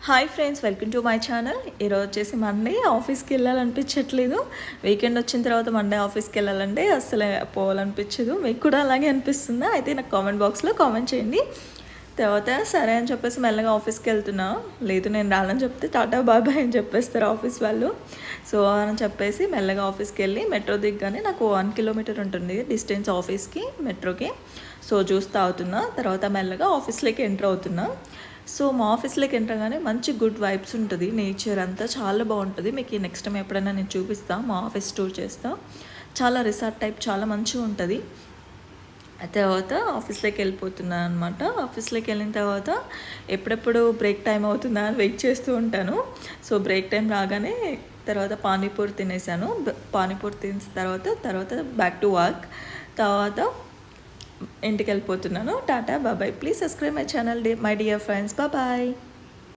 Hi friends, welcome to my channel. ఈరోజు వచ్చేసి Monday ఆఫీస్కి వెళ్ళాలనిపించట్లేదు. వీకెండ్ వచ్చిన తర్వాత మండే ఆఫీస్కి వెళ్ళాలంటే అస్సలు పోవాలనిపించదు. మీకు కూడా అలాగే అనిపిస్తుందా? అయితే నాకు కామెంట్ బాక్స్లో కామెంట్ చేయండి. తర్వాత సరే అని చెప్పేసి మెల్లగా ఆఫీస్కి వెళ్తున్నా. లేదు నేను రానని చెప్తే టాటా బాబాయ్ అని చెప్పేస్తారు ఆఫీస్ వాళ్ళు. సో అని చెప్పేసి మెల్లగా ఆఫీస్కి వెళ్ళి మెట్రో దిగ్గానే నాకు 1 కిలోమీటర్ ఉంటుంది డిస్టెన్స్ ఆఫీస్కి మెట్రోకి. సో జ్యూస్ తాగుతున్నా. తర్వాత మెల్లగా ఆఫీస్లోకి ఎంటర్ అవుతున్నా. సో మా ఆఫీస్లోకి ఎంటగానే మంచి గుడ్ వైబ్స్ ఉంటుంది. నేచర్ అంతా చాలా బాగుంటుంది. మీకు నెక్స్ట్ టైం ఎప్పుడైనా నేను చూపిస్తాను. మా ఆఫీస్ టూర్ చేస్తా. చాలా రిసార్ట్ టైప్ చాలా మంచిగా ఉంటుంది. తర్వాత ఆఫీస్లోకి వెళ్ళిపోతున్నాను అనమాట. ఆఫీస్లోకి వెళ్ళిన తర్వాత ఎప్పుడెప్పుడు బ్రేక్ టైం అవుతుందా అని వెయిట్ చేస్తూ ఉంటాను. సో బ్రేక్ టైం రాగానే తర్వాత పానీపూరి తినేసాను. పానీపూరి తినేసిన తర్వాత బ్యాక్ టు వర్క్. తర్వాత ఇంటికి వెళ్ళిపోతున్నాను. టాటా బాబాయ్. Please subscribe my channel my dear friends. Bye.